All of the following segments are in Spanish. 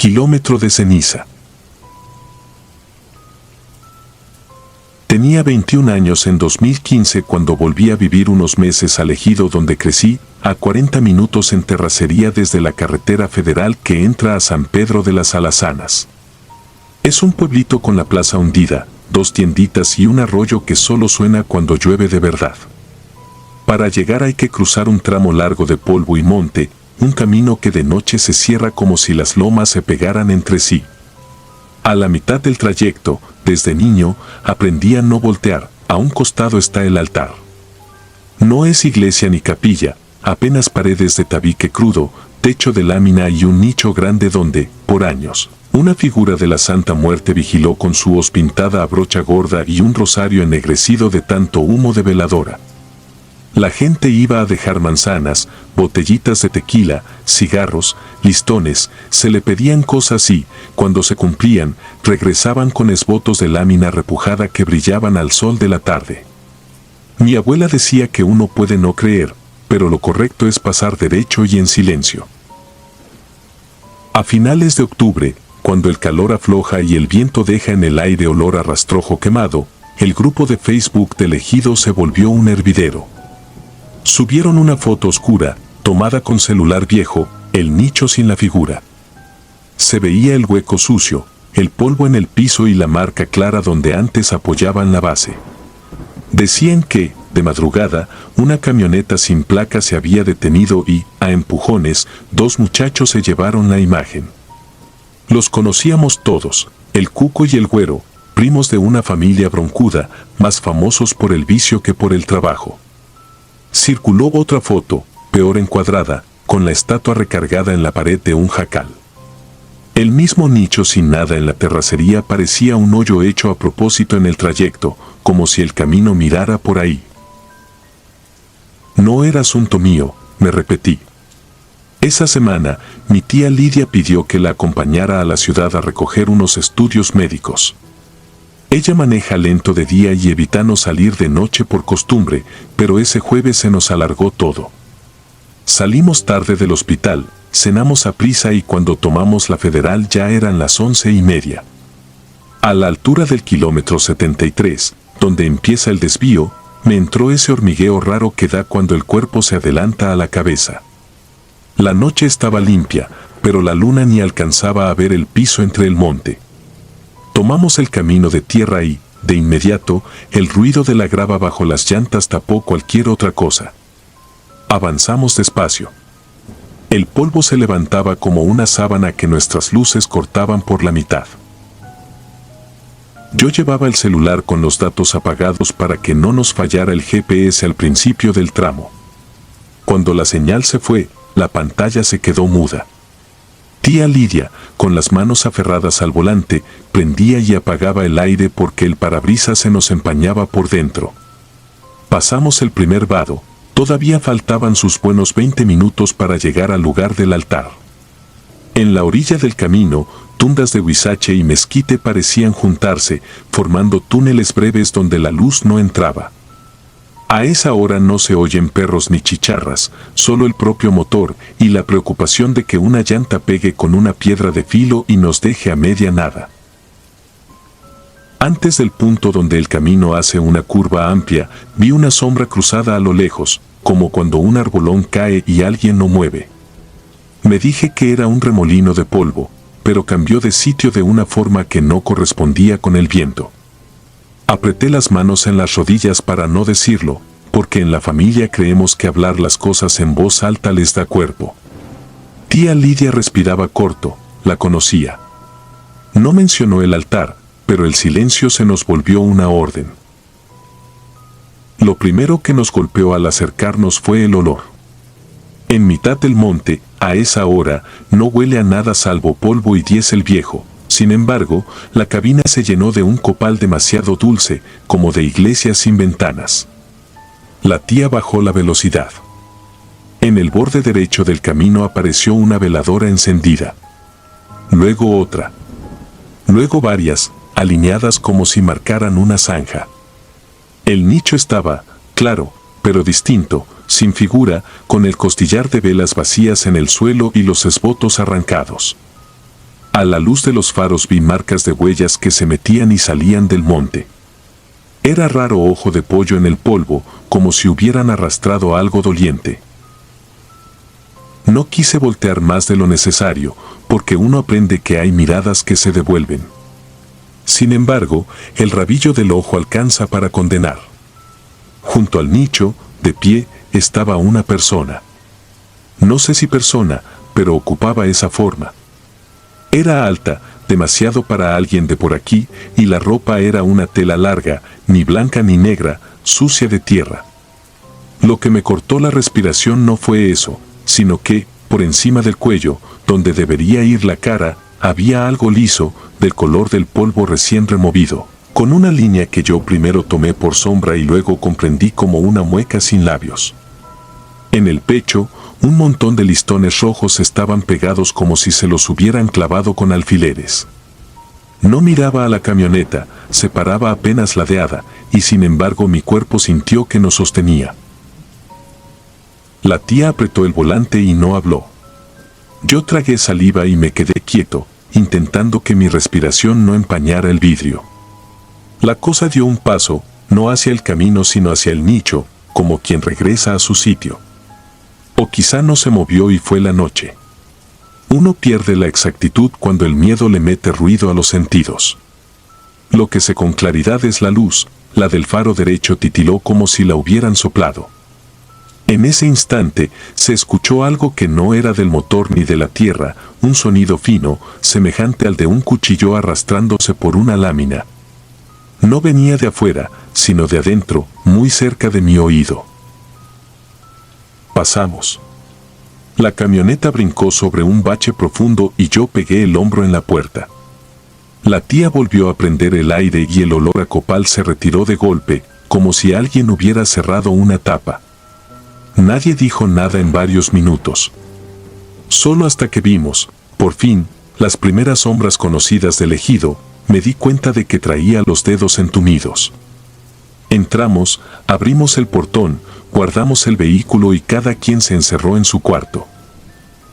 Kilómetro de ceniza. Tenía 21 años en 2015 cuando volví a vivir unos meses al ejido donde crecí, a 40 minutos en terracería desde la carretera federal que entra a San Pedro de las Alazanas. Es un pueblito con la plaza hundida, 2 tienditas y un arroyo que solo suena cuando llueve de verdad. Para llegar hay que cruzar un tramo largo de polvo y monte, un camino que de noche se cierra como si las lomas se pegaran entre sí. A la mitad del trayecto, desde niño, aprendí a no voltear, a un costado está el altar. No es iglesia ni capilla, apenas paredes de tabique crudo, techo de lámina y un nicho grande donde, por años, una figura de la Santa Muerte vigiló con su hoz pintada a brocha gorda y un rosario ennegrecido de tanto humo de veladora. La gente iba a dejar manzanas, botellitas de tequila, cigarros, listones, se le pedían cosas y, cuando se cumplían, regresaban con esbotos de lámina repujada que brillaban al sol de la tarde. Mi abuela decía que uno puede no creer, pero lo correcto es pasar derecho y en silencio. A finales de octubre, cuando el calor afloja y el viento deja en el aire olor a rastrojo quemado, el grupo de Facebook del ejido se volvió un hervidero. Subieron una foto oscura, tomada con celular viejo, el nicho sin la figura. Se veía el hueco sucio, el polvo en el piso y la marca clara donde antes apoyaban la base. Decían que, de madrugada, una camioneta sin placa se había detenido y, a empujones, 2 muchachos se llevaron la imagen. Los conocíamos todos, el Cuco y el Güero, primos de una familia broncuda, más famosos por el vicio que por el trabajo. Circuló otra foto, peor encuadrada, con la estatua recargada en la pared de un jacal. El mismo nicho sin nada en la terracería parecía un hoyo hecho a propósito en el trayecto, como si el camino mirara por ahí. No era asunto mío, me repetí. Esa semana, mi tía Lidia pidió que la acompañara a la ciudad a recoger unos estudios médicos. Ella maneja lento de día y evita no salir de noche por costumbre, pero ese jueves se nos alargó todo. Salimos tarde del hospital, cenamos a prisa y cuando tomamos la federal ya eran las 11:30. A la altura del kilómetro 73, donde empieza el desvío, me entró ese hormigueo raro que da cuando el cuerpo se adelanta a la cabeza. La noche estaba limpia, pero la luna ni alcanzaba a ver el piso entre el monte. Tomamos el camino de tierra y, de inmediato, el ruido de la grava bajo las llantas tapó cualquier otra cosa. Avanzamos despacio. El polvo se levantaba como una sábana que nuestras luces cortaban por la mitad. Yo llevaba el celular con los datos apagados para que no nos fallara el GPS al principio del tramo. Cuando la señal se fue, la pantalla se quedó muda. Tía Lidia, con las manos aferradas al volante, prendía y apagaba el aire porque el parabrisas se nos empañaba por dentro. Pasamos el primer vado, todavía faltaban sus buenos 20 minutos para llegar al lugar del altar. En la orilla del camino, tundas de huizache y mezquite parecían juntarse, formando túneles breves donde la luz no entraba. A esa hora no se oyen perros ni chicharras, solo el propio motor y la preocupación de que una llanta pegue con una piedra de filo y nos deje a media nada. Antes del punto donde el camino hace una curva amplia, vi una sombra cruzada a lo lejos, como cuando un arbolón cae y alguien lo mueve. Me dije que era un remolino de polvo, pero cambió de sitio de una forma que no correspondía con el viento. Apreté las manos en las rodillas para no decirlo, porque en la familia creemos que hablar las cosas en voz alta les da cuerpo. Tía Lidia respiraba corto, la conocía. No mencionó el altar, pero el silencio se nos volvió una orden. Lo primero que nos golpeó al acercarnos fue el olor. En mitad del monte, a esa hora, no huele a nada salvo polvo y diésel viejo. Sin embargo, la cabina se llenó de un copal demasiado dulce, como de iglesia sin ventanas. La tía bajó la velocidad. En el borde derecho del camino apareció una veladora encendida. Luego otra. Luego varias, alineadas como si marcaran una zanja. El nicho estaba, claro, pero distinto, sin figura, con el costillar de velas vacías en el suelo y los esbotos arrancados. A la luz de los faros vi marcas de huellas que se metían y salían del monte. Era raro ojo de pollo en el polvo, como si hubieran arrastrado algo doliente. No quise voltear más de lo necesario, porque uno aprende que hay miradas que se devuelven. Sin embargo, el rabillo del ojo alcanza para condenar. Junto al nicho, de pie, estaba una persona. No sé si persona, pero ocupaba esa forma. Era alta, demasiado para alguien de por aquí, y la ropa era una tela larga, ni blanca ni negra, sucia de tierra. Lo que me cortó la respiración no fue eso, sino que, por encima del cuello, donde debería ir la cara, había algo liso, del color del polvo recién removido, con una línea que yo primero tomé por sombra y luego comprendí como una mueca sin labios. En el pecho, un montón de listones rojos estaban pegados como si se los hubieran clavado con alfileres. No miraba a la camioneta, se paraba apenas ladeada, y sin embargo mi cuerpo sintió que nos sostenía. La tía apretó el volante y no habló. Yo tragué saliva y me quedé quieto, intentando que mi respiración no empañara el vidrio. La cosa dio un paso, no hacia el camino sino hacia el nicho, como quien regresa a su sitio. O quizá no se movió y fue la noche. Uno pierde la exactitud cuando el miedo le mete ruido a los sentidos. Lo que sé con claridad es la luz, la del faro derecho titiló como si la hubieran soplado. En ese instante se escuchó algo que no era del motor ni de la tierra, un sonido fino, semejante al de un cuchillo arrastrándose por una lámina. No venía de afuera, sino de adentro, muy cerca de mi oído. Pasamos. La camioneta brincó sobre un bache profundo y yo pegué el hombro en la puerta. La tía volvió a prender el aire y el olor a copal se retiró de golpe, como si alguien hubiera cerrado una tapa. Nadie dijo nada en varios minutos. Solo hasta que vimos, por fin, las primeras sombras conocidas del ejido, me di cuenta de que traía los dedos entumidos. Entramos, abrimos el portón, guardamos el vehículo y cada quien se encerró en su cuarto.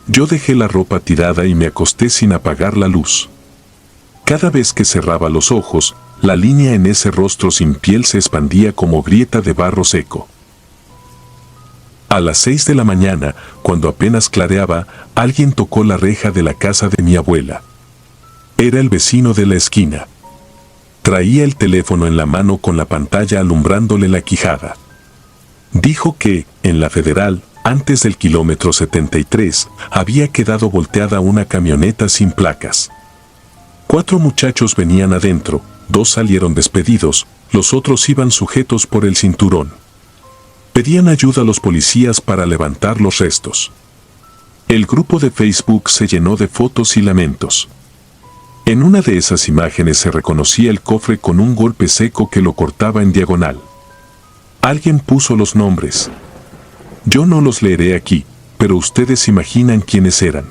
Yo dejé la ropa tirada y me acosté sin apagar la luz. Cada vez que cerraba los ojos, la línea en ese rostro sin piel se expandía como grieta de barro seco. A las 6 de la mañana, cuando apenas clareaba, alguien tocó la reja de la casa de mi abuela. Era el vecino de la esquina. Traía el teléfono en la mano con la pantalla alumbrándole la quijada. Dijo que, en la Federal, antes del kilómetro 73, había quedado volteada una camioneta sin placas. 4 muchachos venían adentro, 2 salieron despedidos, los otros iban sujetos por el cinturón. Pedían ayuda a los policías para levantar los restos. El grupo de Facebook se llenó de fotos y lamentos. En una de esas imágenes se reconocía el cofre con un golpe seco que lo cortaba en diagonal. Alguien puso los nombres. Yo no los leeré aquí, pero ustedes imaginan quiénes eran.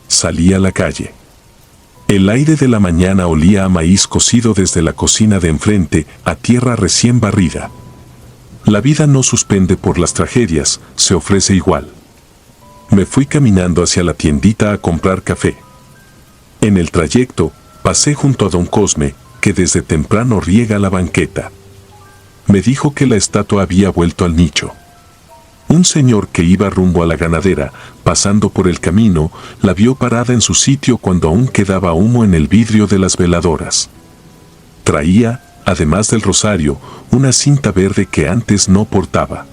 Salí a la calle. El aire de la mañana olía a maíz cocido desde la cocina de enfrente, a tierra recién barrida. La vida no suspende por las tragedias, se ofrece igual. Me fui caminando hacia la tiendita a comprar café. En el trayecto, pasé junto a don Cosme, que desde temprano riega la banqueta. Me dijo que la estatua había vuelto al nicho. Un señor que iba rumbo a la ganadera, pasando por el camino, la vio parada en su sitio cuando aún quedaba humo en el vidrio de las veladoras. Traía, además del rosario, una cinta verde que antes no portaba.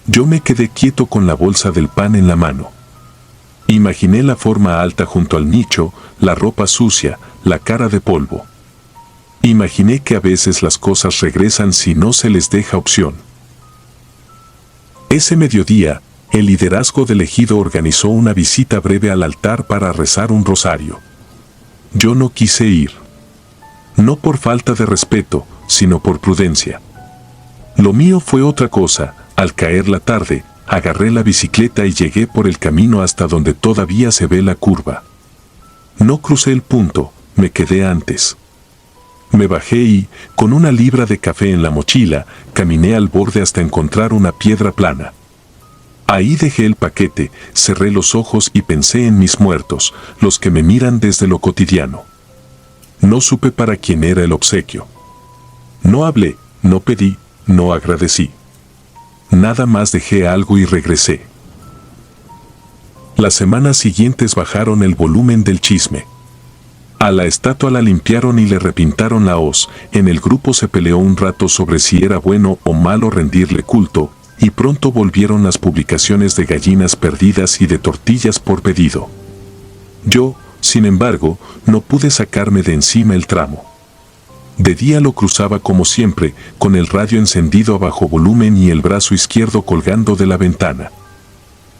Yo me quedé quieto con la bolsa del pan en la mano. Imaginé la forma alta junto al nicho, la ropa sucia, la cara de polvo. Imaginé que a veces las cosas regresan si no se les deja opción. Ese mediodía, el liderazgo del ejido organizó una visita breve al altar para rezar un rosario. Yo no quise ir. No por falta de respeto, sino por prudencia. Lo mío fue otra cosa. Al caer la tarde, agarré la bicicleta y llegué por el camino hasta donde todavía se ve la curva. No crucé el punto, me quedé antes. Me bajé y, con una libra de café en la mochila, caminé al borde hasta encontrar una piedra plana. Ahí dejé el paquete, cerré los ojos y pensé en mis muertos, los que me miran desde lo cotidiano. No supe para quién era el obsequio. No hablé, no pedí, no agradecí. Nada más dejé algo y regresé. Las semanas siguientes bajaron el volumen del chisme. A la estatua la limpiaron y le repintaron la hoz. En el grupo se peleó un rato sobre si era bueno o malo rendirle culto, y pronto volvieron las publicaciones de gallinas perdidas y de tortillas por pedido. Yo, sin embargo, no pude sacarme de encima el tramo. De día lo cruzaba como siempre, con el radio encendido a bajo volumen y el brazo izquierdo colgando de la ventana.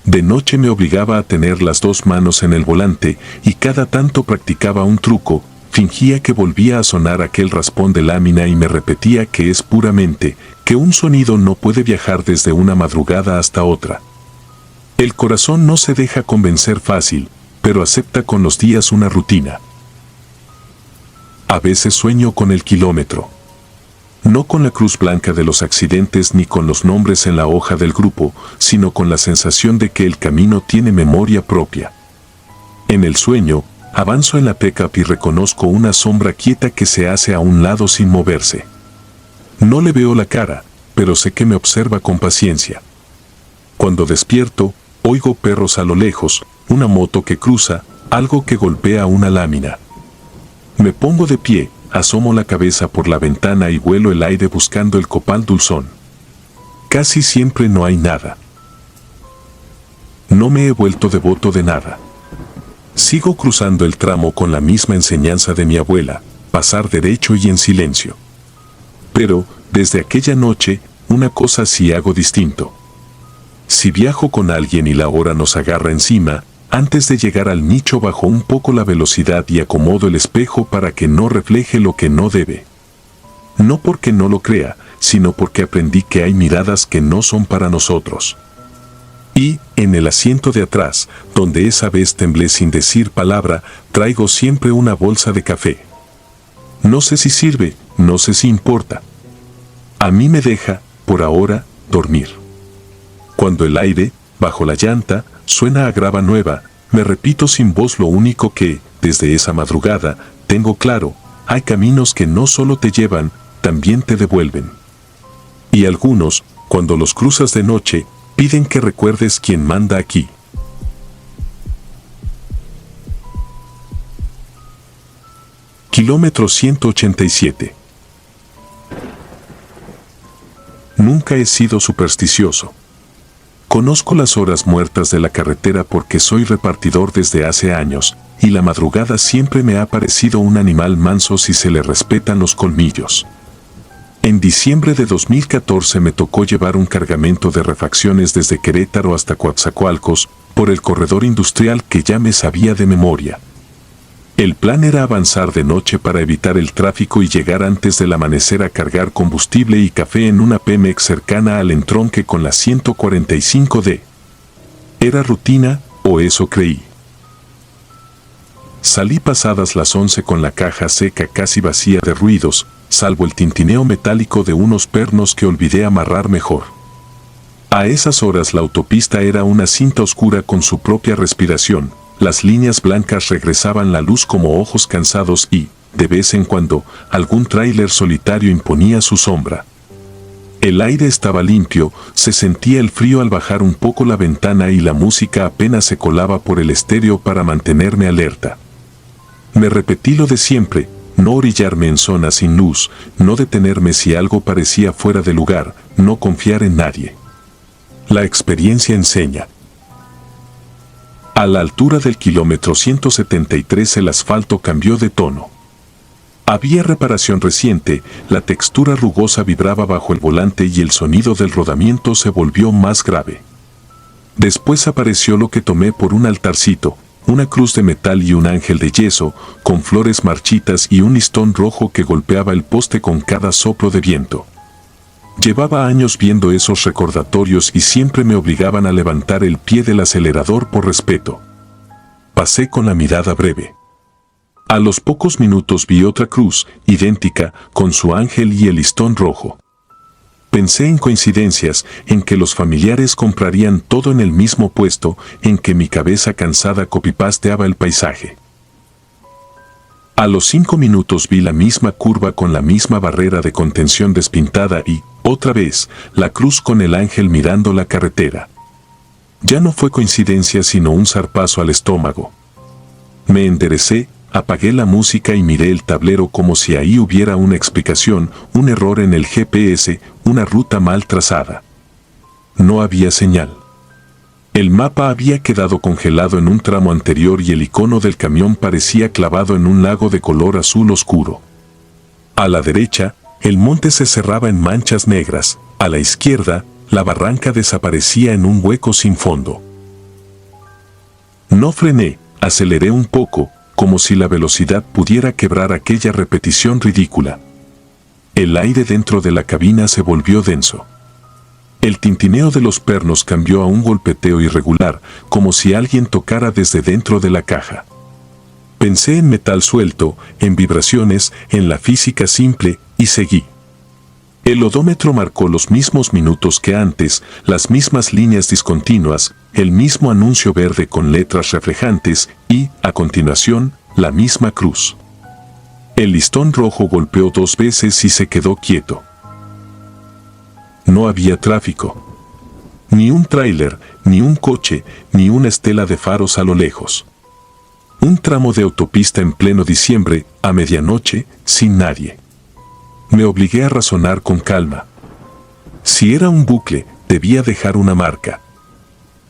De noche me obligaba a tener las dos manos en el volante y cada tanto practicaba un truco, fingía que volvía a sonar aquel raspón de lámina y me repetía que es puramente, que un sonido no puede viajar desde una madrugada hasta otra. El corazón no se deja convencer fácil, pero acepta con los días una rutina. A veces sueño con el kilómetro. No con la cruz blanca de los accidentes ni con los nombres en la hoja del grupo, sino con la sensación de que el camino tiene memoria propia. En el sueño, avanzo en la pickup y reconozco una sombra quieta que se hace a un lado sin moverse. No le veo la cara, pero sé que me observa con paciencia. Cuando despierto, oigo perros a lo lejos, una moto que cruza, algo que golpea una lámina. Me pongo de pie, asomo la cabeza por la ventana y huelo el aire buscando el copal dulzón. Casi siempre no hay nada. No me he vuelto devoto de nada. Sigo cruzando el tramo con la misma enseñanza de mi abuela, pasar derecho y en silencio. Pero, desde aquella noche, una cosa sí hago distinto. Si viajo con alguien y la hora nos agarra encima, antes de llegar al nicho bajo un poco la velocidad y acomodo el espejo para que no refleje lo que no debe. No porque no lo crea, sino porque aprendí que hay miradas que no son para nosotros. Y, en el asiento de atrás, donde esa vez temblé sin decir palabra, traigo siempre una bolsa de café. No sé si sirve, no sé si importa. A mí me deja, por ahora, dormir. Cuando el aire, bajo la llanta, suena a grava nueva, me repito sin voz lo único que, desde esa madrugada, tengo claro: hay caminos que no solo te llevan, también te devuelven. Y algunos, cuando los cruzas de noche, piden que recuerdes quién manda aquí. Kilómetro 187. Nunca he sido supersticioso. Conozco las horas muertas de la carretera porque soy repartidor desde hace años, y la madrugada siempre me ha parecido un animal manso si se le respetan los colmillos. En diciembre de 2014 me tocó llevar un cargamento de refacciones desde Querétaro hasta Coatzacoalcos, por el corredor industrial que ya me sabía de memoria. El plan era avanzar de noche para evitar el tráfico y llegar antes del amanecer a cargar combustible y café en una Pemex cercana al entronque con la 145D. ¿Era rutina, o eso creí? Salí pasadas las 11 con la caja seca casi vacía de ruidos, salvo el tintineo metálico de unos pernos que olvidé amarrar mejor. A esas horas la autopista era una cinta oscura con su propia respiración. Las líneas blancas regresaban la luz como ojos cansados y, de vez en cuando, algún tráiler solitario imponía su sombra. El aire estaba limpio, se sentía el frío al bajar un poco la ventana y la música apenas se colaba por el estéreo para mantenerme alerta. Me repetí lo de siempre: no orillarme en zonas sin luz, no detenerme si algo parecía fuera de lugar, no confiar en nadie. La experiencia enseña. A la altura del kilómetro 173 el asfalto cambió de tono. Había reparación reciente, la textura rugosa vibraba bajo el volante y el sonido del rodamiento se volvió más grave. Después apareció lo que tomé por un altarcito, una cruz de metal y un ángel de yeso, con flores marchitas y un listón rojo que golpeaba el poste con cada soplo de viento. Llevaba años viendo esos recordatorios y siempre me obligaban a levantar el pie del acelerador por respeto. Pasé con la mirada breve. A los pocos minutos vi otra cruz, idéntica, con su ángel y el listón rojo. Pensé en coincidencias, en que los familiares comprarían todo en el mismo puesto, en que mi cabeza cansada copipasteaba el paisaje. A los 5 minutos vi la misma curva con la misma barrera de contención despintada y, otra vez, la cruz con el ángel mirando la carretera. Ya no fue coincidencia sino un zarpazo al estómago. Me enderecé, apagué la música y miré el tablero como si ahí hubiera una explicación, un error en el GPS, una ruta mal trazada. No había señal. El mapa había quedado congelado en un tramo anterior y el icono del camión parecía clavado en un lago de color azul oscuro. A la derecha, el monte se cerraba en manchas negras, a la izquierda, la barranca desaparecía en un hueco sin fondo. No frené, aceleré un poco, como si la velocidad pudiera quebrar aquella repetición ridícula. El aire dentro de la cabina se volvió denso. El tintineo de los pernos cambió a un golpeteo irregular, como si alguien tocara desde dentro de la caja. Pensé en metal suelto, en vibraciones, en la física simple, y seguí. El odómetro marcó los mismos minutos que antes, las mismas líneas discontinuas, el mismo anuncio verde con letras reflejantes y, a continuación, la misma cruz. El listón rojo golpeó 2 veces y se quedó quieto. No había tráfico. Ni un tráiler, ni un coche, ni una estela de faros a lo lejos. Un tramo de autopista en pleno diciembre, a medianoche, sin nadie. Me obligué a razonar con calma. Si era un bucle, debía dejar una marca.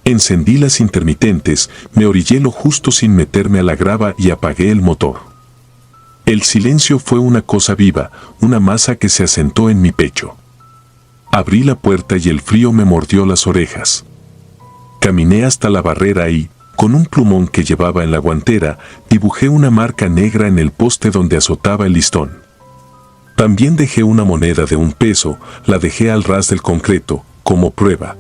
Encendí las intermitentes, me orillé lo justo sin meterme a la grava y apagué el motor. El silencio fue una cosa viva, una masa que se asentó en mi pecho. Abrí la puerta y el frío me mordió las orejas. Caminé hasta la barrera y, con un plumón que llevaba en la guantera, dibujé una marca negra en el poste donde azotaba el listón. También dejé una moneda de 1 peso, la dejé al ras del concreto, como prueba.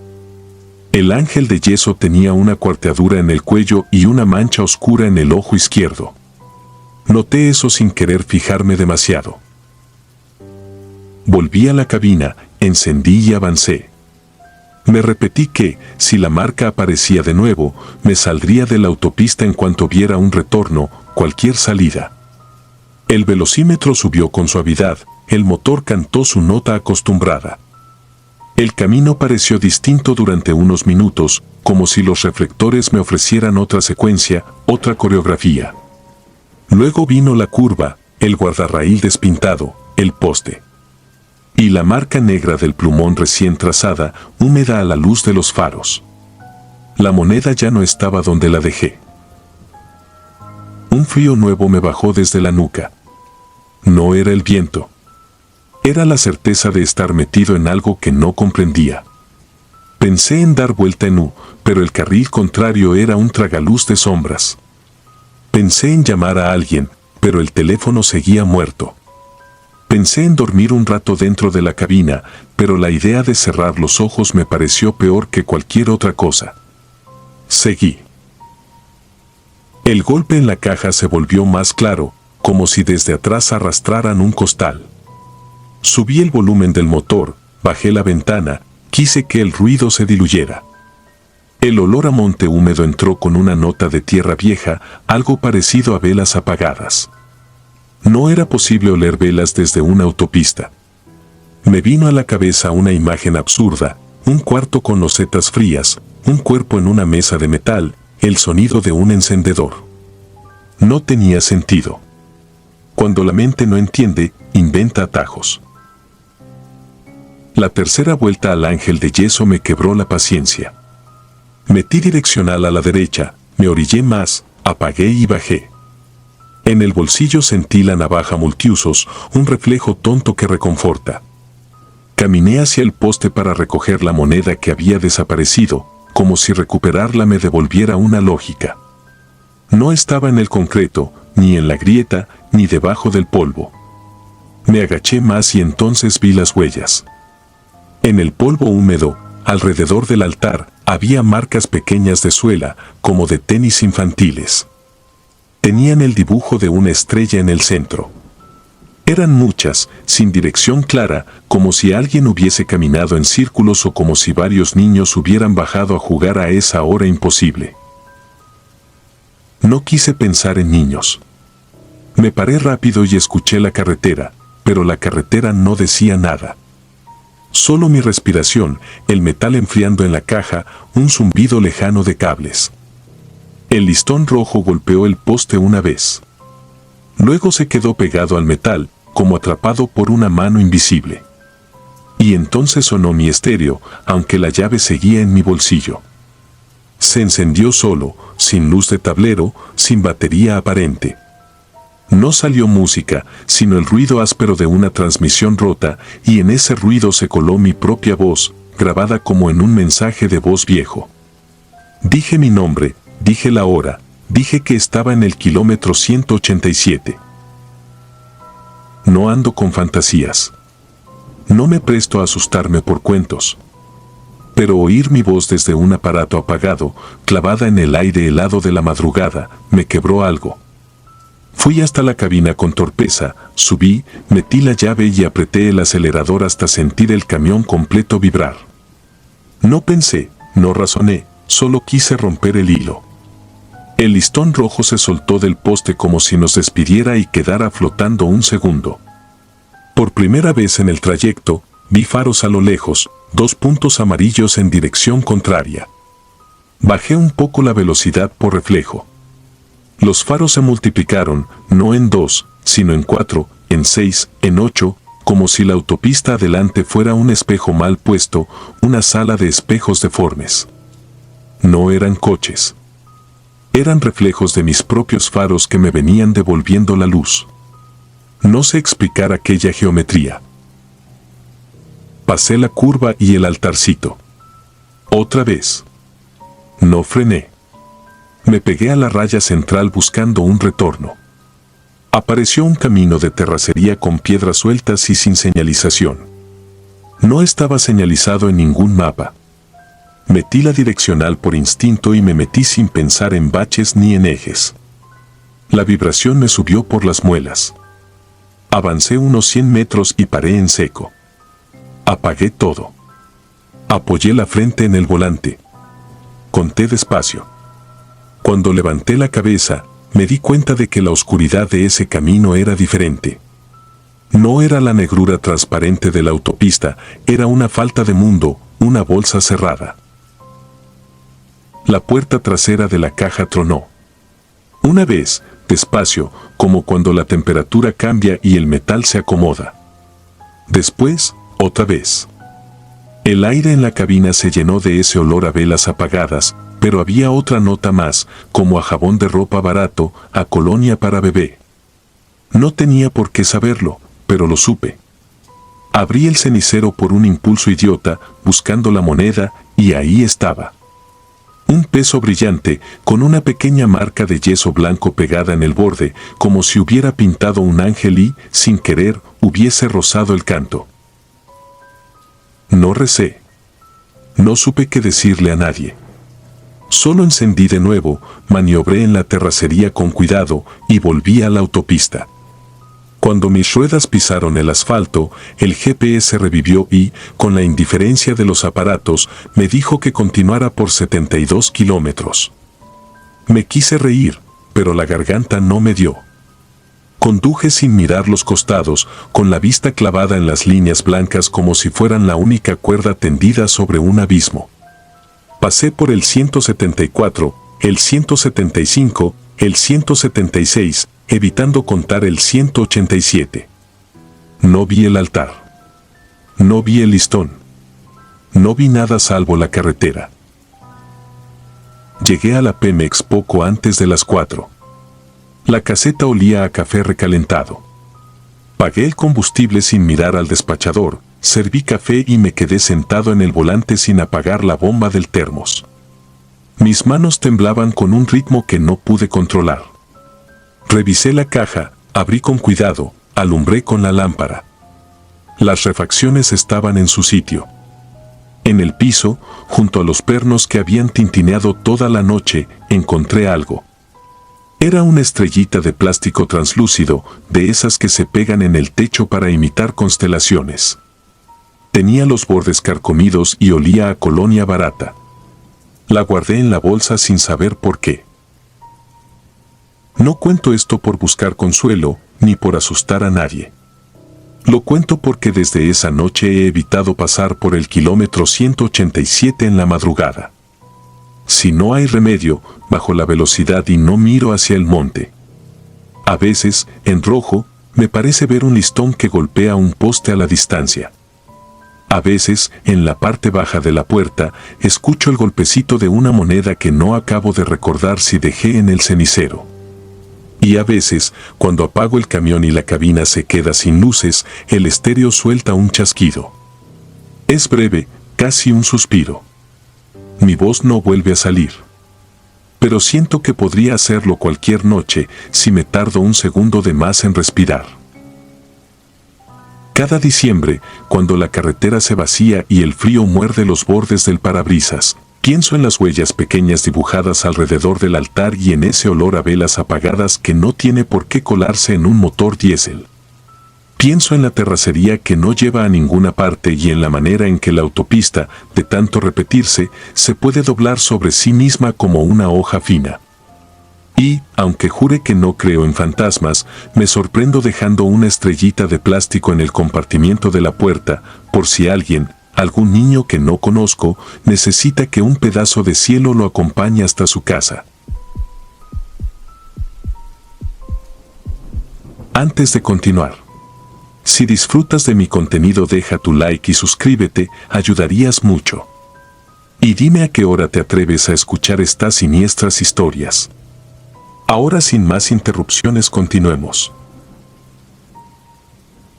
El ángel de yeso tenía una cuarteadura en el cuello y una mancha oscura en el ojo izquierdo. Noté eso sin querer fijarme demasiado. Volví a la cabina, encendí y avancé. Me repetí que, si la marca aparecía de nuevo, me saldría de la autopista en cuanto viera un retorno, cualquier salida. El velocímetro subió con suavidad, el motor cantó su nota acostumbrada. El camino pareció distinto durante unos minutos, como si los reflectores me ofrecieran otra secuencia, otra coreografía. Luego vino la curva, el guardarraíl despintado, el poste. Y la marca negra del plumón recién trazada, húmeda a la luz de los faros. La moneda ya no estaba donde la dejé. Un frío nuevo me bajó desde la nuca. No era el viento. Era la certeza de estar metido en algo que no comprendía. Pensé en dar vuelta en U, pero el carril contrario era un tragaluz de sombras. Pensé en llamar a alguien, pero el teléfono seguía muerto. Pensé en dormir un rato dentro de la cabina, pero la idea de cerrar los ojos me pareció peor que cualquier otra cosa. Seguí. El golpe en la caja se volvió más claro, como si desde atrás arrastraran un costal. Subí el volumen del motor, bajé la ventana, quise que el ruido se diluyera. El olor a monte húmedo entró con una nota de tierra vieja, algo parecido a velas apagadas. No era posible oler velas desde una autopista. Me vino a la cabeza una imagen absurda, un cuarto con losetas frías, un cuerpo en una mesa de metal, el sonido de un encendedor. No tenía sentido. Cuando la mente no entiende, inventa atajos. La tercera vuelta al ángel de yeso me quebró la paciencia. Metí direccional a la derecha, me orillé más, apagué y bajé. En el bolsillo sentí la navaja multiusos, un reflejo tonto que reconforta. Caminé hacia el poste para recoger la moneda que había desaparecido, como si recuperarla me devolviera una lógica. No estaba en el concreto, ni en la grieta, ni debajo del polvo. Me agaché más y entonces vi las huellas. En el polvo húmedo, alrededor del altar, había marcas pequeñas de suela, como de tenis infantiles. Tenían el dibujo de una estrella en el centro. Eran muchas, sin dirección clara, como si alguien hubiese caminado en círculos o como si varios niños hubieran bajado a jugar a esa hora imposible. No quise pensar en niños. Me paré rápido y escuché la carretera, pero la carretera no decía nada. Solo mi respiración, el metal enfriando en la caja, un zumbido lejano de cables. El listón rojo golpeó el poste una vez. Luego se quedó pegado al metal, como atrapado por una mano invisible. Y entonces sonó mi estéreo, aunque la llave seguía en mi bolsillo. Se encendió solo, sin luz de tablero, sin batería aparente. No salió música, sino el ruido áspero de una transmisión rota, y en ese ruido se coló mi propia voz, grabada como en un mensaje de voz viejo. Dije mi nombre, dije la hora, dije que estaba en el kilómetro 187. No ando con fantasías. No me presto a asustarme por cuentos. Pero oír mi voz desde un aparato apagado, clavada en el aire helado de la madrugada, me quebró algo. Fui hasta la cabina con torpeza, subí, metí la llave y apreté el acelerador hasta sentir el camión completo vibrar. No pensé, no razoné, solo quise romper el hilo. El listón rojo se soltó del poste como si nos despidiera y quedara flotando un segundo. Por primera vez en el trayecto, vi faros a lo lejos, 2 puntos amarillos en dirección contraria. Bajé un poco la velocidad por reflejo. Los faros se multiplicaron, no en 2, sino en 4, en 6, en 8, como si la autopista adelante fuera un espejo mal puesto, una sala de espejos deformes. No eran coches. Eran reflejos de mis propios faros que me venían devolviendo la luz. No sé explicar aquella geometría. Pasé la curva y el altarcito. Otra vez. No frené. Me pegué a la raya central buscando un retorno. Apareció un camino de terracería con piedras sueltas y sin señalización. No estaba señalizado en ningún mapa. Metí la direccional por instinto y me metí sin pensar en baches ni en ejes. La vibración me subió por las muelas. Avancé unos 100 metros y paré en seco. Apagué todo. Apoyé la frente en el volante. Conté despacio. Cuando levanté la cabeza, me di cuenta de que la oscuridad de ese camino era diferente. No era la negrura transparente de la autopista, era una falta de mundo, una bolsa cerrada. La puerta trasera de la caja tronó. Una vez, despacio, como cuando la temperatura cambia y el metal se acomoda. Después, otra vez. El aire en la cabina se llenó de ese olor a velas apagadas, pero había otra nota más, como a jabón de ropa barato, a colonia para bebé. No tenía por qué saberlo, pero lo supe. Abrí el cenicero por un impulso idiota, buscando la moneda, y ahí estaba. Un peso brillante, con una pequeña marca de yeso blanco pegada en el borde, como si hubiera pintado un ángel y, sin querer, hubiese rozado el canto. No recé. No supe qué decirle a nadie. Solo encendí de nuevo, maniobré en la terracería con cuidado y volví a la autopista. Cuando mis ruedas pisaron el asfalto, el GPS revivió y, con la indiferencia de los aparatos, me dijo que continuara por 72 kilómetros. Me quise reír, pero la garganta no me dio. Conduje sin mirar los costados, con la vista clavada en las líneas blancas como si fueran la única cuerda tendida sobre un abismo. Pasé por el 174, el 175, el 176, evitando contar el 187. No vi el altar. No vi el listón. No vi nada salvo la carretera. Llegué a la Pemex poco antes de las 4. La caseta olía a café recalentado. Pagué el combustible sin mirar al despachador, serví café y me quedé sentado en el volante sin apagar la bomba del termos. Mis manos temblaban con un ritmo que no pude controlar. Revisé la caja, abrí con cuidado, alumbré con la lámpara. Las refacciones estaban en su sitio. En el piso, junto a los pernos que habían tintineado toda la noche, encontré algo. Era una estrellita de plástico translúcido, de esas que se pegan en el techo para imitar constelaciones. Tenía los bordes carcomidos y olía a colonia barata. La guardé en la bolsa sin saber por qué. No cuento esto por buscar consuelo, ni por asustar a nadie. Lo cuento porque desde esa noche he evitado pasar por el kilómetro 187 en la madrugada. Si no hay remedio, bajo la velocidad y no miro hacia el monte. A veces, en rojo, me parece ver un listón que golpea un poste a la distancia. A veces, en la parte baja de la puerta, escucho el golpecito de una moneda que no acabo de recordar si dejé en el cenicero. Y a veces, cuando apago el camión y la cabina se queda sin luces, el estéreo suelta un chasquido. Es breve, casi un suspiro. Mi voz no vuelve a salir. Pero siento que podría hacerlo cualquier noche si me tardo un segundo de más en respirar. Cada diciembre, cuando la carretera se vacía y el frío muerde los bordes del parabrisas, pienso en las huellas pequeñas dibujadas alrededor del altar y en ese olor a velas apagadas que no tiene por qué colarse en un motor diésel. Pienso en la terracería que no lleva a ninguna parte y en la manera en que la autopista, de tanto repetirse, se puede doblar sobre sí misma como una hoja fina. Y, aunque jure que no creo en fantasmas, me sorprendo dejando una estrellita de plástico en el compartimiento de la puerta, por si alguien, algún niño que no conozco, necesita que un pedazo de cielo lo acompañe hasta su casa. Antes de continuar, si disfrutas de mi contenido, deja tu like y suscríbete, ayudarías mucho. Y dime a qué hora te atreves a escuchar estas siniestras historias. Ahora, sin más interrupciones, continuemos.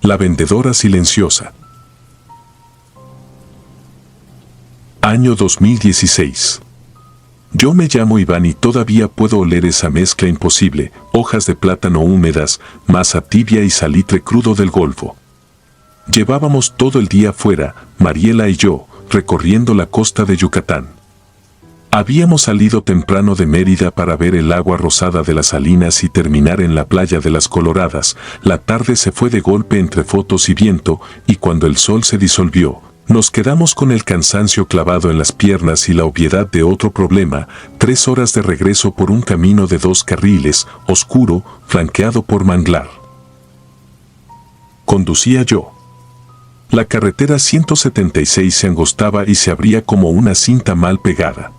La vendedora silenciosa. Año 2016. Yo me llamo Iván y todavía puedo oler esa mezcla imposible, hojas de plátano húmedas, masa tibia y salitre crudo del Golfo. Llevábamos todo el día fuera, Mariela y yo, recorriendo la costa de Yucatán. Habíamos salido temprano de Mérida para ver el agua rosada de las salinas y terminar en la playa de las Coloradas. La tarde se fue de golpe entre fotos y viento, y cuando el sol se disolvió, nos quedamos con el cansancio clavado en las piernas y la obviedad de otro problema: 3 horas de regreso por un camino de 2 carriles, oscuro, flanqueado por manglar. Conducía yo. La carretera 176 se angostaba y se abría como una cinta mal pegada.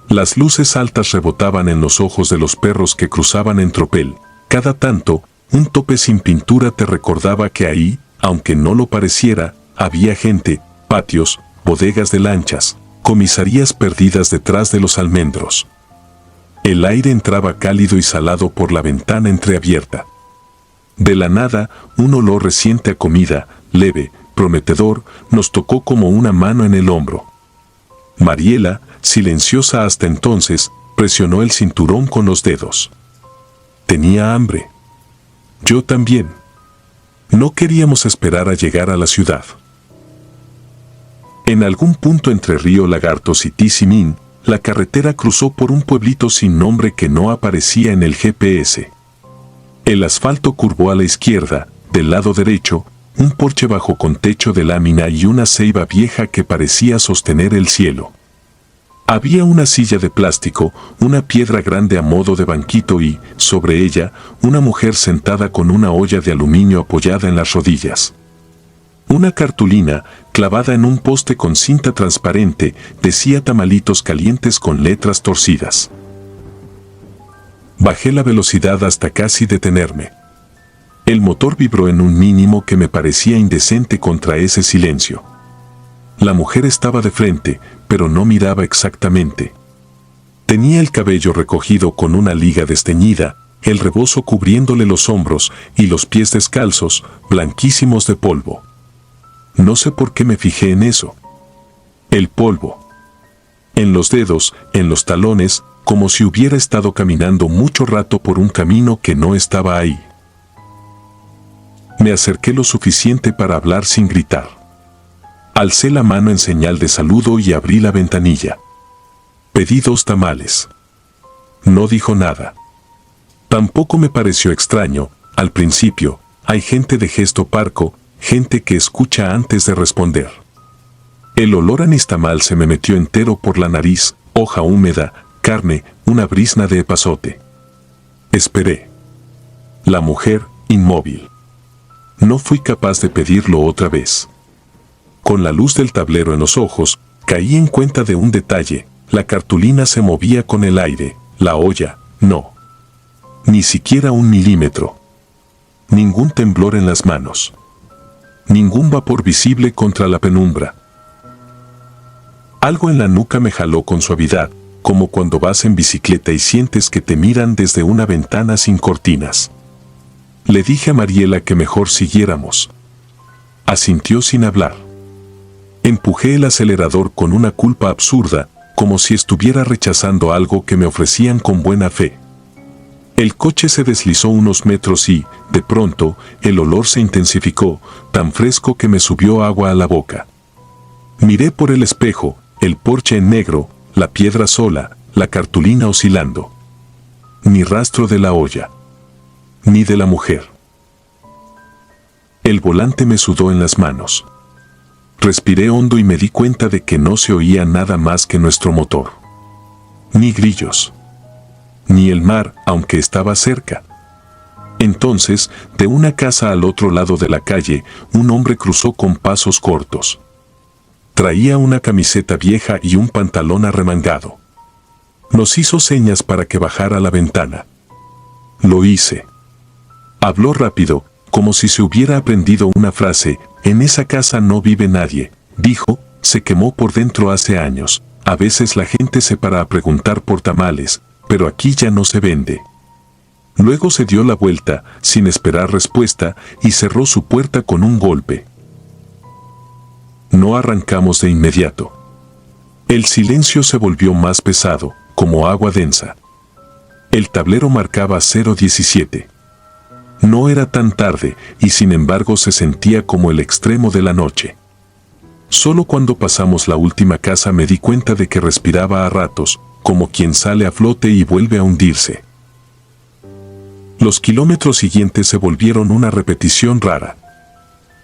Las luces altas rebotaban en los ojos de los perros que cruzaban en tropel. Cada tanto, un tope sin pintura te recordaba que ahí, aunque no lo pareciera, había gente, patios, bodegas de lanchas, comisarías perdidas detrás de los almendros. El aire entraba cálido y salado por la ventana entreabierta. De la nada, un olor reciente a comida, leve, prometedor, nos tocó como una mano en el hombro. Mariela, silenciosa hasta entonces, presionó el cinturón con los dedos. Tenía hambre. Yo también. No queríamos esperar a llegar a la ciudad. En algún punto entre Río Lagartos y Tizimín, la carretera cruzó por un pueblito sin nombre que no aparecía en el GPS. El asfalto curvó a la izquierda, del lado derecho, un porche bajo con techo de lámina y una ceiba vieja que parecía sostener el cielo. Había una silla de plástico, una piedra grande a modo de banquito y, sobre ella, una mujer sentada con una olla de aluminio apoyada en las rodillas. Una cartulina, clavada en un poste con cinta transparente, decía tamalitos calientes con letras torcidas. Bajé la velocidad hasta casi detenerme. El motor vibró en un mínimo que me parecía indecente contra ese silencio. La mujer estaba de frente, pero no miraba exactamente. Tenía el cabello recogido con una liga desteñida, el rebozo cubriéndole los hombros y los pies descalzos, blanquísimos de polvo. No sé por qué me fijé en eso. El polvo. En los dedos, en los talones, como si hubiera estado caminando mucho rato por un camino que no estaba ahí. Me acerqué lo suficiente para hablar sin gritar. Alcé la mano en señal de saludo y abrí la ventanilla. Pedí 2 tamales. No dijo nada. Tampoco me pareció extraño, al principio, hay gente de gesto parco, gente que escucha antes de responder. El olor a nixtamal se me metió entero por la nariz, hoja húmeda, carne, una brizna de epazote. Esperé. La mujer, inmóvil. No fui capaz de pedirlo otra vez. Con la luz del tablero en los ojos, caí en cuenta de un detalle, la cartulina se movía con el aire, la olla, no. Ni siquiera 1 milímetro. Ningún temblor en las manos. Ningún vapor visible contra la penumbra. Algo en la nuca me jaló con suavidad, como cuando vas en bicicleta y sientes que te miran desde una ventana sin cortinas. Le dije a Mariela que mejor siguiéramos. Asintió sin hablar. Empujé el acelerador con una culpa absurda, como si estuviera rechazando algo que me ofrecían con buena fe. El coche se deslizó unos metros y, de pronto, el olor se intensificó, tan fresco que me subió agua a la boca. Miré por el espejo, el porche en negro, la piedra sola, la cartulina oscilando. Ni rastro de la olla. Ni de la mujer. El volante me sudó en las manos. Respiré hondo y me di cuenta de que no se oía nada más que nuestro motor. Ni grillos. Ni el mar, aunque estaba cerca. Entonces, de una casa al otro lado de la calle, un hombre cruzó con pasos cortos. Traía una camiseta vieja y un pantalón arremangado. Nos hizo señas para que bajara la ventana. Lo hice. Habló rápido, como si se hubiera aprendido una frase. En esa casa no vive nadie, dijo, se quemó por dentro hace años. A veces la gente se para a preguntar por tamales, pero aquí ya no se vende. Luego se dio la vuelta, sin esperar respuesta, y cerró su puerta con un golpe. No arrancamos de inmediato. El silencio se volvió más pesado, como agua densa. El tablero marcaba 0:17. No era tan tarde, y sin embargo se sentía como el extremo de la noche. Solo cuando pasamos la última casa me di cuenta de que respiraba a ratos, como quien sale a flote y vuelve a hundirse. Los kilómetros siguientes se volvieron una repetición rara.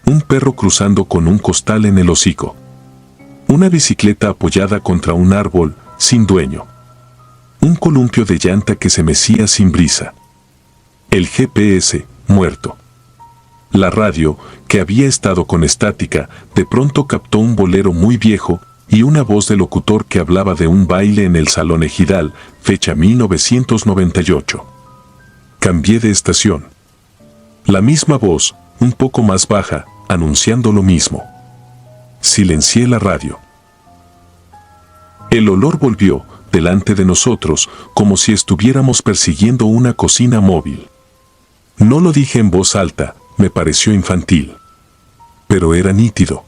Un perro cruzando con un costal en el hocico. Una bicicleta apoyada contra un árbol, sin dueño. Un columpio de llanta que se mecía sin brisa. El GPS, muerto. La radio, que había estado con estática, de pronto captó un bolero muy viejo y una voz de locutor que hablaba de un baile en el Salón Ejidal, fecha 1998. Cambié de estación. La misma voz, un poco más baja, anunciando lo mismo. Silencié la radio. El olor volvió, delante de nosotros, como si estuviéramos persiguiendo una cocina móvil. No lo dije en voz alta, me pareció infantil. Pero era nítido.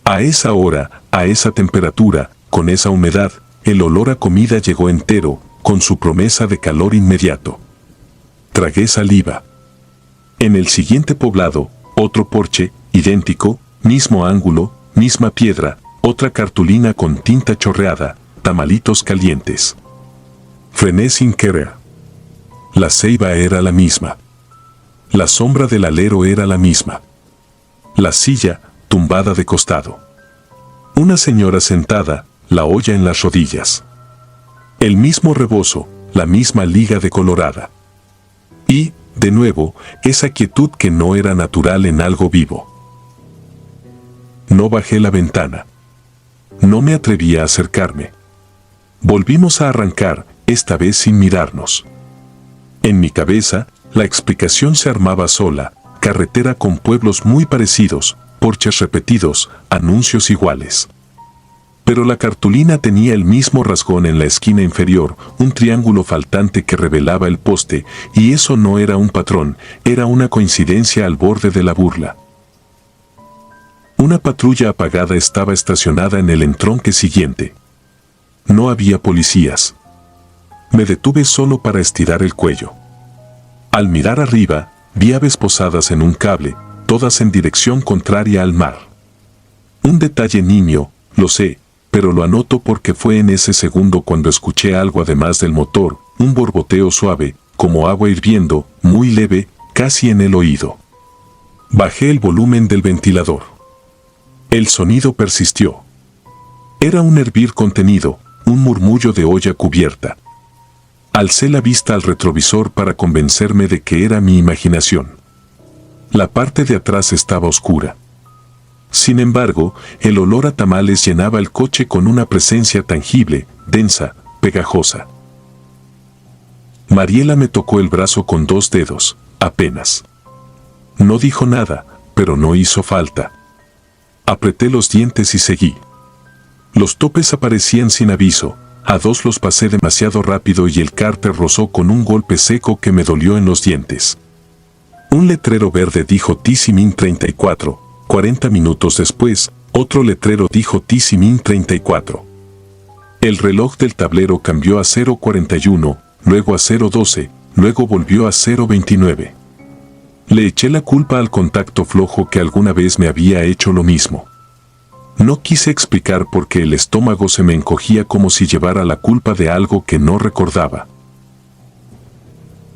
A esa hora, a esa temperatura, con esa humedad, el olor a comida llegó entero, con su promesa de calor inmediato. Tragué saliva. En el siguiente poblado, otro porche, idéntico, mismo ángulo, misma piedra, otra cartulina con tinta chorreada, tamalitos calientes. Frené sin querer. La ceiba era la misma. La sombra del alero era la misma. La silla, tumbada de costado. Una señora sentada, la olla en las rodillas. El mismo rebozo, la misma liga decolorada. Y, de nuevo, esa quietud que no era natural en algo vivo. No bajé la ventana. No me atreví a acercarme. Volvimos a arrancar, esta vez sin mirarnos. En mi cabeza, la explicación se armaba sola, carretera con pueblos muy parecidos, porches repetidos, anuncios iguales. Pero la cartulina tenía el mismo rasgón en la esquina inferior, un triángulo faltante que revelaba el poste, y eso no era un patrón, era una coincidencia al borde de la burla. Una patrulla apagada estaba estacionada en el entronque siguiente. No había policías. Me detuve solo para estirar el cuello. Al mirar arriba, vi aves posadas en un cable, todas en dirección contraria al mar. Un detalle nimio, lo sé, pero lo anoto porque fue en ese segundo cuando escuché algo además del motor, un borboteo suave, como agua hirviendo, muy leve, casi en el oído. Bajé el volumen del ventilador. El sonido persistió. Era un hervir contenido, un murmullo de olla cubierta. Alcé la vista al retrovisor para convencerme de que era mi imaginación. La parte de atrás estaba oscura. Sin embargo, el olor a tamales llenaba el coche con una presencia tangible, densa, pegajosa. Mariela me tocó el brazo con 2 dedos, apenas. No dijo nada, pero no hizo falta. Apreté los dientes y seguí. Los topes aparecían sin aviso, a 2 los pasé demasiado rápido y el cárter rozó con un golpe seco que me dolió en los dientes. Un letrero verde dijo Tizimin 34, 40 minutos después, otro letrero dijo Tizimin 34. El reloj del tablero cambió a 0:41, luego a 0:12, luego volvió a 0:29. Le eché la culpa al contacto flojo que alguna vez me había hecho lo mismo. No quise explicar por qué el estómago se me encogía como si llevara la culpa de algo que no recordaba.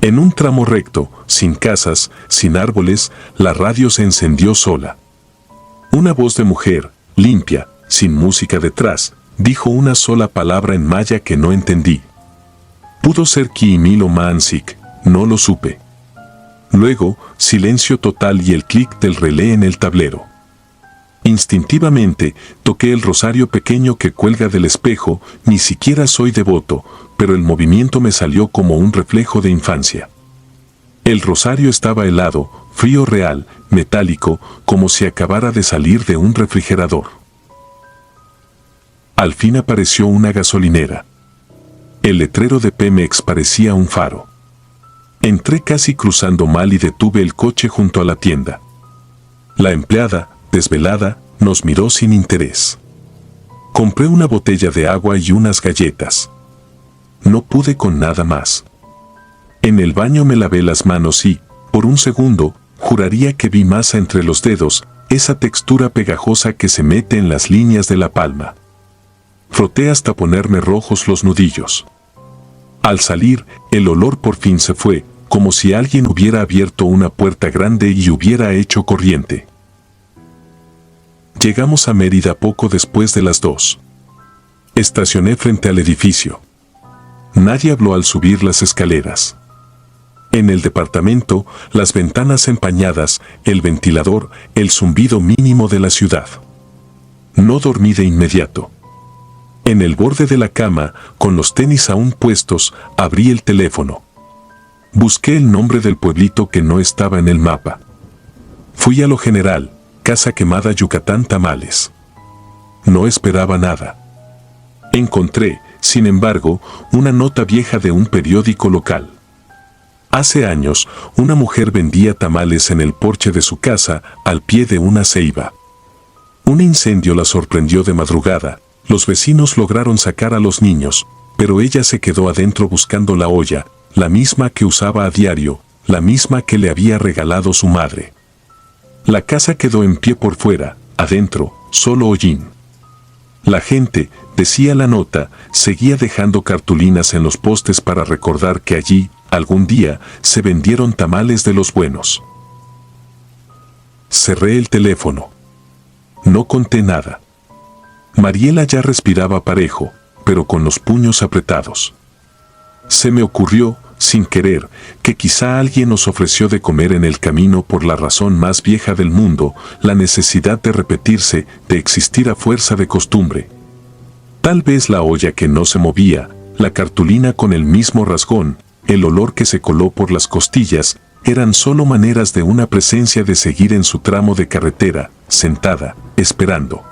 En un tramo recto, sin casas, sin árboles, la radio se encendió sola. Una voz de mujer, limpia, sin música detrás, dijo una sola palabra en maya que no entendí. Pudo ser Kiimilo Maansik, no lo supe. Luego, silencio total y el clic del relé en el tablero. Instintivamente, toqué el rosario pequeño que cuelga del espejo, ni siquiera soy devoto, pero el movimiento me salió como un reflejo de infancia. El rosario estaba helado, frío real, metálico, como si acabara de salir de un refrigerador. Al fin apareció una gasolinera. El letrero de Pemex parecía un faro. Entré casi cruzando mal y detuve el coche junto a la tienda. La empleada, desvelada, nos miró sin interés. Compré una botella de agua y unas galletas. No pude con nada más. En el baño me lavé las manos y, por un segundo, juraría que vi masa entre los dedos, esa textura pegajosa que se mete en las líneas de la palma. Froté hasta ponerme rojos los nudillos. Al salir, el olor por fin se fue, como si alguien hubiera abierto una puerta grande y hubiera hecho corriente. Llegamos a Mérida poco después de las 2. Estacioné frente al edificio. Nadie habló al subir las escaleras. En el departamento, las ventanas empañadas, el ventilador, el zumbido mínimo de la ciudad. No dormí de inmediato. En el borde de la cama, con los tenis aún puestos, abrí el teléfono. Busqué el nombre del pueblito que no estaba en el mapa. Fui a lo general, Casa Quemada Yucatán Tamales. No esperaba nada. Encontré, sin embargo, una nota vieja de un periódico local. Hace años, una mujer vendía tamales en el porche de su casa, al pie de una ceiba. Un incendio la sorprendió de madrugada. Los vecinos lograron sacar a los niños, pero ella se quedó adentro buscando la olla, la misma que usaba a diario, la misma que le había regalado su madre. La casa quedó en pie por fuera, adentro, solo hollín. La gente, decía la nota, seguía dejando cartulinas en los postes para recordar que allí, algún día, se vendieron tamales de los buenos. Cerré el teléfono. No conté nada. Mariela ya respiraba parejo, pero con los puños apretados. Se me ocurrió, sin querer, que quizá alguien nos ofreció de comer en el camino por la razón más vieja del mundo, la necesidad de repetirse, de existir a fuerza de costumbre. Tal vez la olla que no se movía, la cartulina con el mismo rasgón, el olor que se coló por las costillas, eran solo maneras de una presencia de seguir en su tramo de carretera, sentada, esperando.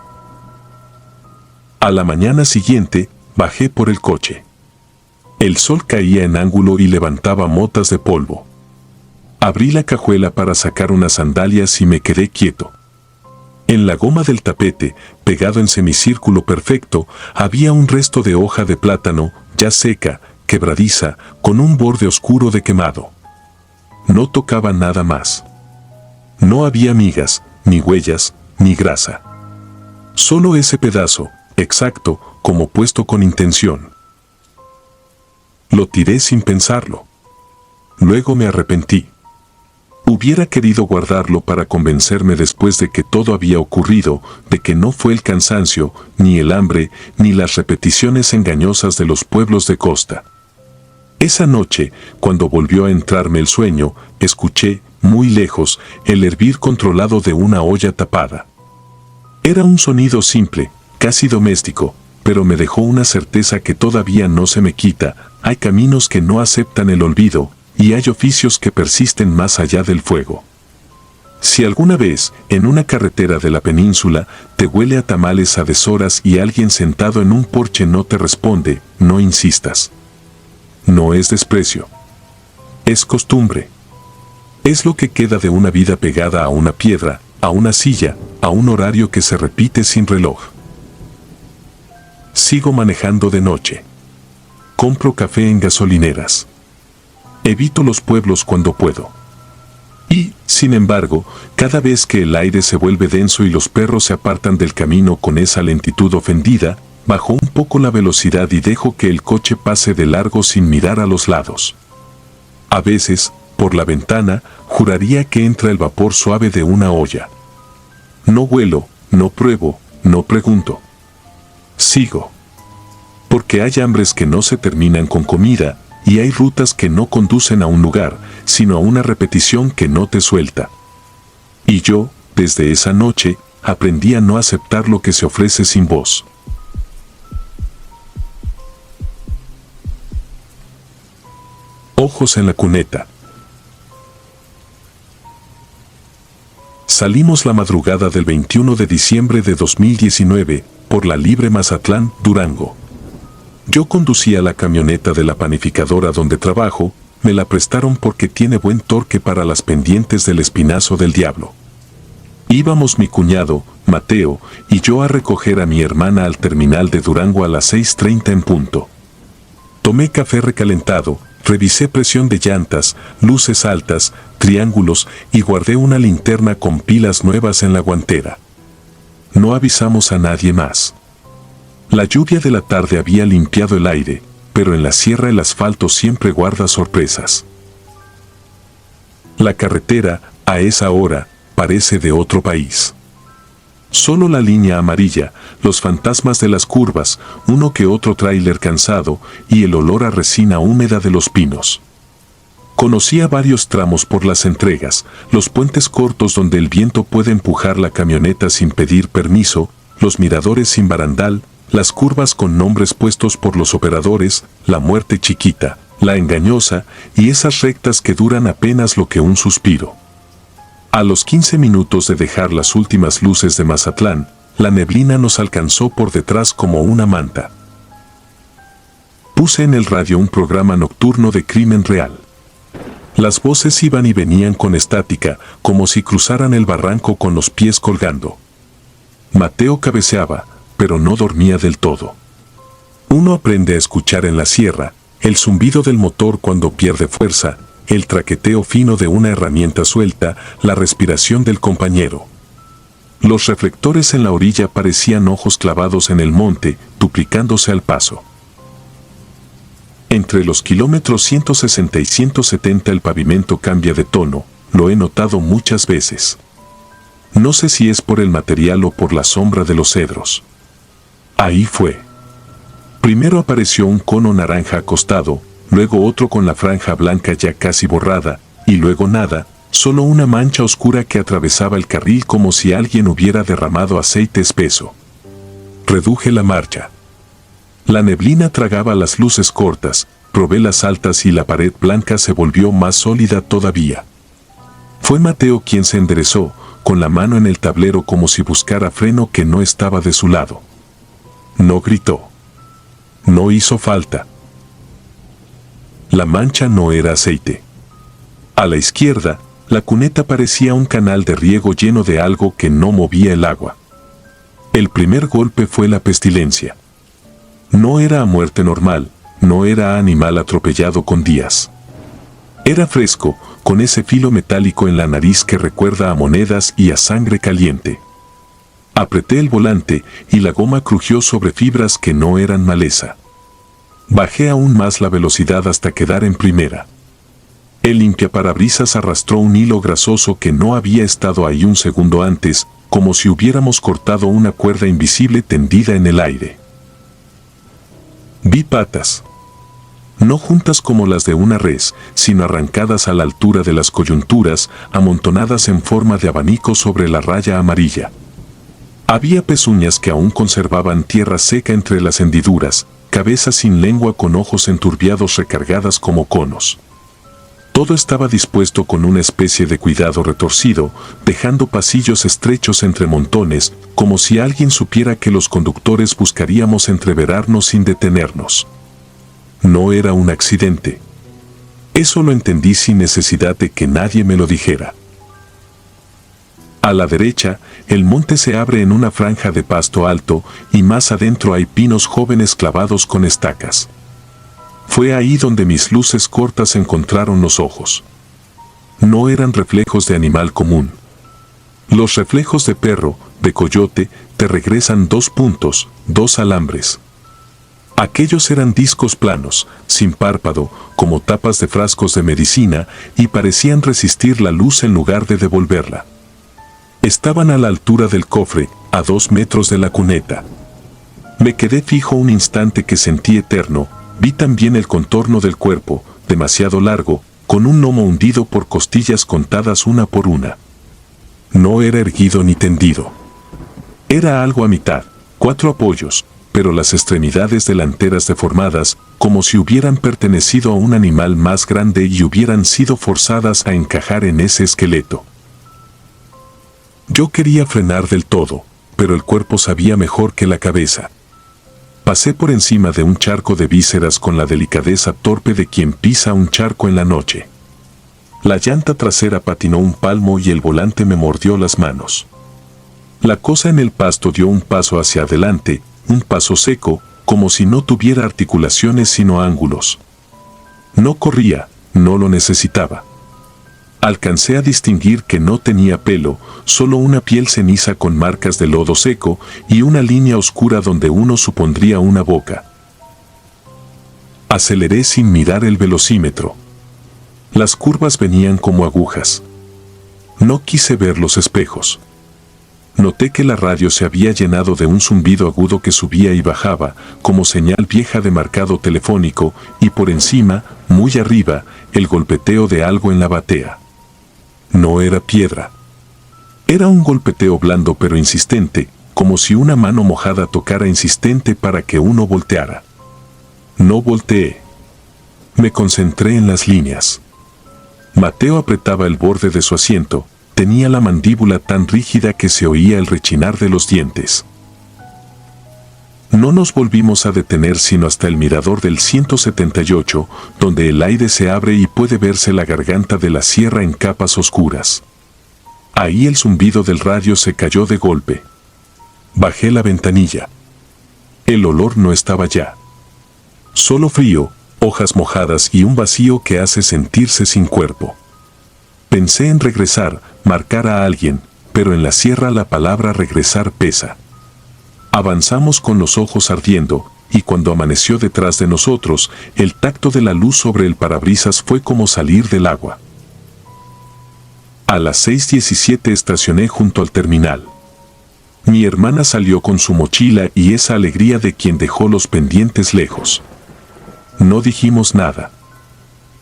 A la mañana siguiente, bajé por el coche. El sol caía en ángulo y levantaba motas de polvo. Abrí la cajuela para sacar unas sandalias y me quedé quieto. En la goma del tapete, pegado en semicírculo perfecto, había un resto de hoja de plátano, ya seca, quebradiza, con un borde oscuro de quemado. No tocaba nada más. No había migas, ni huellas, ni grasa. Solo ese pedazo, exacto, como puesto con intención. Lo tiré sin pensarlo. Luego me arrepentí. Hubiera querido guardarlo para convencerme después de que todo había ocurrido, de que no fue el cansancio, ni el hambre, ni las repeticiones engañosas de los pueblos de costa. Esa noche, cuando volvió a entrarme el sueño, escuché, muy lejos, el hervir controlado de una olla tapada. Era un sonido simple, casi doméstico, pero me dejó una certeza que todavía no se me quita. Hay caminos que no aceptan el olvido, y hay oficios que persisten más allá del fuego. Si alguna vez, en una carretera de la península, te huele a tamales a deshoras y alguien sentado en un porche no te responde, no insistas. No es desprecio. Es costumbre. Es lo que queda de una vida pegada a una piedra, a una silla, a un horario que se repite sin reloj. Sigo manejando de noche. Compro café en gasolineras. Evito los pueblos cuando puedo. Y, sin embargo, cada vez que el aire se vuelve denso y los perros se apartan del camino con esa lentitud ofendida, bajo un poco la velocidad y dejo que el coche pase de largo sin mirar a los lados. A veces, por la ventana, juraría que entra el vapor suave de una olla. No huelo, no pruebo, no pregunto. Sigo. Porque hay hambres que no se terminan con comida, y hay rutas que no conducen a un lugar, sino a una repetición que no te suelta. Y yo, desde esa noche, aprendí a no aceptar lo que se ofrece sin voz. Ojos en la cuneta. Salimos la madrugada del 21 de diciembre de 2019, por la Libre Mazatlán, Durango. Yo conducía la camioneta de la panificadora donde trabajo, me la prestaron porque tiene buen torque para las pendientes del Espinazo del Diablo. Íbamos mi cuñado, Mateo, y yo a recoger a mi hermana al terminal de Durango a las 6:30 en punto. Tomé café recalentado, revisé presión de llantas, luces altas, triángulos y guardé una linterna con pilas nuevas en la guantera. No avisamos a nadie más. La lluvia de la tarde había limpiado el aire, pero en la sierra el asfalto siempre guarda sorpresas. La carretera, a esa hora, parece de otro país. Solo la línea amarilla, los fantasmas de las curvas, uno que otro tráiler cansado y el olor a resina húmeda de los pinos. Conocía varios tramos por las entregas, los puentes cortos donde el viento puede empujar la camioneta sin pedir permiso, los miradores sin barandal, las curvas con nombres puestos por los operadores, la muerte chiquita, la engañosa y esas rectas que duran apenas lo que un suspiro. A los 15 minutos de dejar las últimas luces de Mazatlán, la neblina nos alcanzó por detrás como una manta. Puse en el radio un programa nocturno de crimen real. Las voces iban y venían con estática, como si cruzaran el barranco con los pies colgando. Mateo cabeceaba, pero no dormía del todo. Uno aprende a escuchar en la sierra, el zumbido del motor cuando pierde fuerza, el traqueteo fino de una herramienta suelta, la respiración del compañero. Los reflectores en la orilla parecían ojos clavados en el monte, duplicándose al paso. Entre los kilómetros 160 y 170 el pavimento cambia de tono, lo he notado muchas veces. No sé si es por el material o por la sombra de los cedros. Ahí fue. Primero apareció un cono naranja acostado, luego otro con la franja blanca ya casi borrada, y luego nada, solo una mancha oscura que atravesaba el carril como si alguien hubiera derramado aceite espeso. Reduje la marcha. La neblina tragaba las luces cortas, probé las altas y la pared blanca se volvió más sólida todavía. Fue Mateo quien se enderezó, con la mano en el tablero como si buscara freno que no estaba de su lado. No gritó. No hizo falta. La mancha no era aceite. A la izquierda, la cuneta parecía un canal de riego lleno de algo que no movía el agua. El primer golpe fue la pestilencia. No era a muerte normal, no era a animal atropellado con días. Era fresco, con ese filo metálico en la nariz que recuerda a monedas y a sangre caliente. Apreté el volante y la goma crujió sobre fibras que no eran maleza. Bajé aún más la velocidad hasta quedar en primera. El limpiaparabrisas arrastró un hilo grasoso que no había estado ahí un segundo antes, como si hubiéramos cortado una cuerda invisible tendida en el aire. Vi patas. No juntas como las de una res, sino arrancadas a la altura de las coyunturas, amontonadas en forma de abanico sobre la raya amarilla. Había pezuñas que aún conservaban tierra seca entre las hendiduras, cabezas sin lengua con ojos enturbiados recargadas como conos. Todo estaba dispuesto con una especie de cuidado retorcido, dejando pasillos estrechos entre montones, como si alguien supiera que los conductores buscaríamos entreverarnos sin detenernos. No era un accidente. Eso lo entendí sin necesidad de que nadie me lo dijera. A la derecha, el monte se abre en una franja de pasto alto y más adentro hay pinos jóvenes clavados con estacas. Fue ahí donde mis luces cortas encontraron los ojos. No eran reflejos de animal común. Los reflejos de perro, de coyote, te regresan 2 puntos, 2 alambres. Aquellos eran discos planos, sin párpado, como tapas de frascos de medicina, y parecían resistir la luz en lugar de devolverla. Estaban a la altura del cofre, a 2 metros de la cuneta. Me quedé fijo un instante que sentí eterno. Vi también el contorno del cuerpo, demasiado largo, con un lomo hundido por costillas contadas una por una. No era erguido ni tendido. Era algo a mitad, 4 apoyos, pero las extremidades delanteras deformadas, como si hubieran pertenecido a un animal más grande y hubieran sido forzadas a encajar en ese esqueleto. Yo quería frenar del todo, pero el cuerpo sabía mejor que la cabeza. Pasé por encima de un charco de vísceras con la delicadeza torpe de quien pisa un charco en la noche. La llanta trasera patinó un palmo y el volante me mordió las manos. La cosa en el pasto dio un paso hacia adelante, un paso seco, como si no tuviera articulaciones sino ángulos. No corría, no lo necesitaba. Alcancé a distinguir que no tenía pelo, solo una piel ceniza con marcas de lodo seco y una línea oscura donde uno supondría una boca. Aceleré sin mirar el velocímetro. Las curvas venían como agujas. No quise ver los espejos. Noté que la radio se había llenado de un zumbido agudo que subía y bajaba, como señal vieja de marcado telefónico, y por encima, muy arriba, el golpeteo de algo en la batea. No era piedra. Era un golpeteo blando pero insistente, como si una mano mojada tocara insistente para que uno volteara. No volteé. Me concentré en las líneas. Mateo apretaba el borde de su asiento, tenía la mandíbula tan rígida que se oía el rechinar de los dientes. No nos volvimos a detener sino hasta el mirador del 178, donde el aire se abre y puede verse la garganta de la sierra en capas oscuras. Ahí el zumbido del radio se cayó de golpe. Bajé la ventanilla. El olor no estaba ya. Solo frío, hojas mojadas y un vacío que hace sentirse sin cuerpo. Pensé en regresar, marcar a alguien, pero en la sierra la palabra regresar pesa. Avanzamos con los ojos ardiendo, y cuando amaneció detrás de nosotros, el tacto de la luz sobre el parabrisas fue como salir del agua. A las 6:17 estacioné junto al terminal. Mi hermana salió con su mochila y esa alegría de quien dejó los pendientes lejos. No dijimos nada.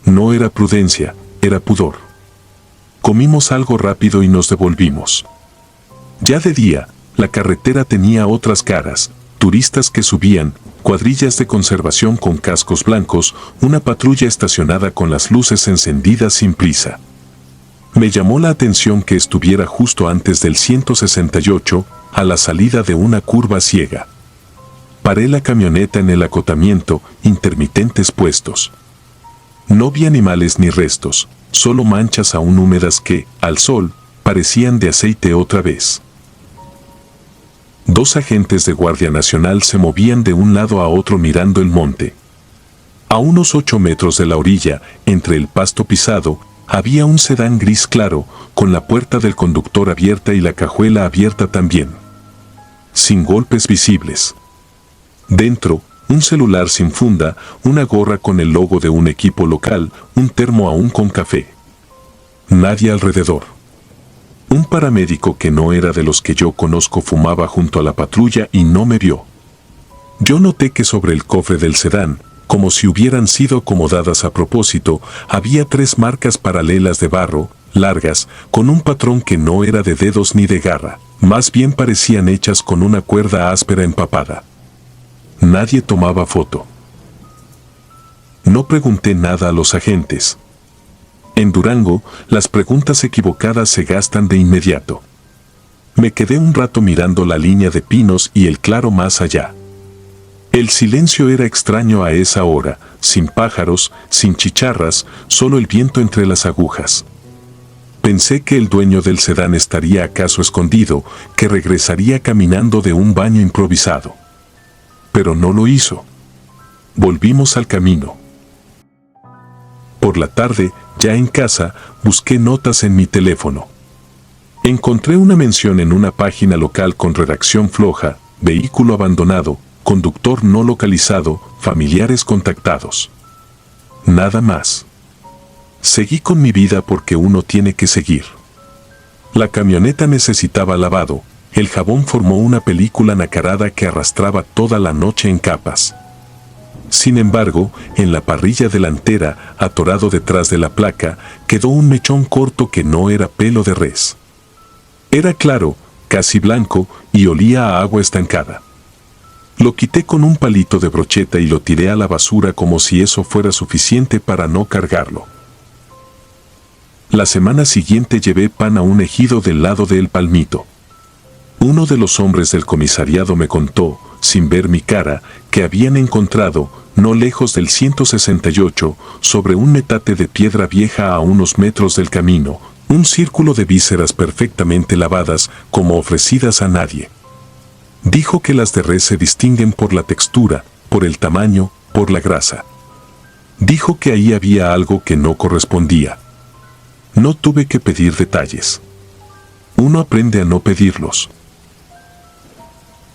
No era prudencia, era pudor. Comimos algo rápido y nos devolvimos. Ya de día, la carretera tenía otras caras, turistas que subían, cuadrillas de conservación con cascos blancos, una patrulla estacionada con las luces encendidas sin prisa. Me llamó la atención que estuviera justo antes del 168, a la salida de una curva ciega. Paré la camioneta en el acotamiento, intermitentes puestos. No vi animales ni restos, solo manchas aún húmedas que, al sol, parecían de aceite otra vez. 2 agentes de Guardia Nacional se movían de un lado a otro mirando el monte. A unos 8 metros de la orilla, entre el pasto pisado, había un sedán gris claro, con la puerta del conductor abierta y la cajuela abierta también. Sin golpes visibles. Dentro, Un celular sin funda, una gorra con el logo de un equipo local, un termo aún con café. Nadie alrededor. Un paramédico que no era de los que yo conozco fumaba junto a la patrulla y no me vio. Yo noté que sobre el cofre del sedán, como si hubieran sido acomodadas a propósito, había 3 marcas paralelas de barro, largas, con un patrón que no era de dedos ni de garra, más bien parecían hechas con una cuerda áspera empapada. Nadie tomaba foto. No pregunté nada a los agentes. En Durango, las preguntas equivocadas se gastan de inmediato. Me quedé un rato mirando la línea de pinos y el claro más allá. El silencio era extraño a esa hora, sin pájaros, sin chicharras, solo el viento entre las agujas. Pensé que el dueño del sedán estaría acaso escondido, que regresaría caminando de un baño improvisado. Pero no lo hizo. Volvimos al camino. Por la tarde, ya en casa, busqué notas en mi teléfono. Encontré una mención en una página local con redacción floja, vehículo abandonado, conductor no localizado, familiares contactados. Nada más. Seguí con mi vida porque uno tiene que seguir. La camioneta necesitaba lavado, el jabón formó una película nacarada que arrastraba toda la noche en capas. Sin embargo, en la parrilla delantera, atorado detrás de la placa, quedó un mechón corto que no era pelo de res. Era claro, casi blanco, y olía a agua estancada. Lo quité con un palito de brocheta y lo tiré a la basura como si eso fuera suficiente para no cargarlo. La semana siguiente llevé pan a un ejido del lado de El Palmito. Uno de los hombres del comisariado me contó, sin ver mi cara, que habían encontrado, no lejos del 168, sobre un metate de piedra vieja a unos metros del camino, un círculo de vísceras perfectamente lavadas, como ofrecidas a nadie. Dijo que las de res se distinguen por la textura, por el tamaño, por la grasa. Dijo que ahí había algo que no correspondía. No tuve que pedir detalles. Uno aprende a no pedirlos.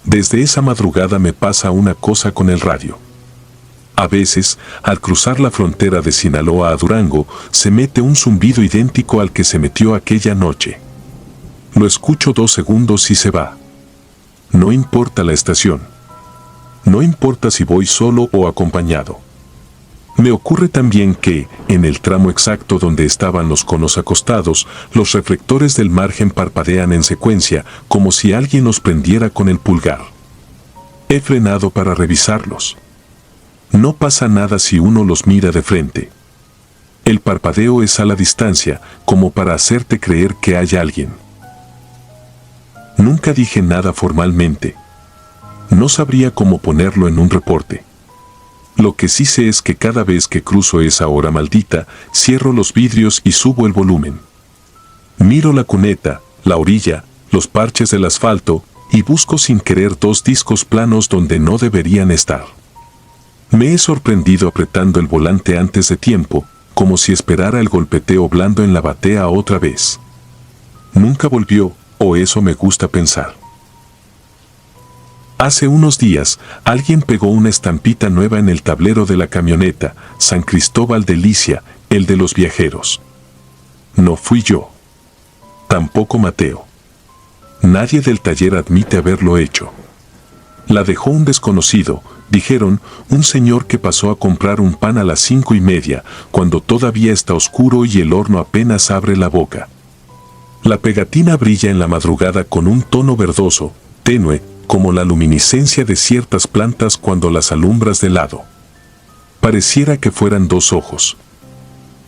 Desde esa madrugada me pasa una cosa con el radio. A veces, al cruzar la frontera de Sinaloa a Durango, se mete un zumbido idéntico al que se metió aquella noche. Lo escucho 2 segundos y se va. No importa la estación. No importa si voy solo o acompañado. Me ocurre también que, en el tramo exacto donde estaban los conos acostados, los reflectores del margen parpadean en secuencia, como si alguien los prendiera con el pulgar. He frenado para revisarlos. No pasa nada si uno los mira de frente. El parpadeo es a la distancia, como para hacerte creer que hay alguien. Nunca dije nada formalmente. No sabría cómo ponerlo en un reporte. Lo que sí sé es que cada vez que cruzo esa hora maldita, cierro los vidrios y subo el volumen. Miro la cuneta, la orilla, los parches del asfalto, y busco sin querer 2 discos planos donde no deberían estar. Me he sorprendido apretando el volante antes de tiempo, como si esperara el golpeteo blando en la batea otra vez. Nunca volvió, o eso me gusta pensar. Hace unos días, alguien pegó una estampita nueva en el tablero de la camioneta, San Cristóbal de Licia, el de los viajeros. No fui yo. Tampoco Mateo. Nadie del taller admite haberlo hecho. La dejó un desconocido, dijeron, un señor que pasó a comprar un pan a las 5:30, cuando todavía está oscuro y el horno apenas abre la boca. La pegatina brilla en la madrugada con un tono verdoso, tenue, como la luminiscencia de ciertas plantas cuando las alumbras de lado. Pareciera que fueran 2 ojos.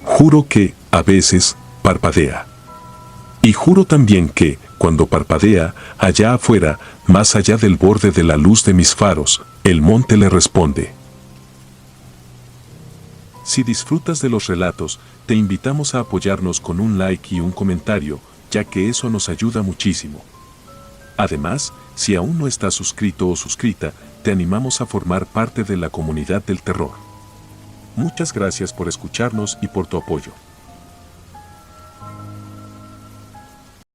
Juro que, a veces, parpadea. Y juro también que, cuando parpadea, allá afuera, más allá del borde de la luz de mis faros, el monte le responde. Si disfrutas de los relatos, te invitamos a apoyarnos con un like y un comentario, ya que eso nos ayuda muchísimo. Además, si aún no estás suscrito o suscrita, te animamos a formar parte de la comunidad del terror. Muchas gracias por escucharnos y por tu apoyo.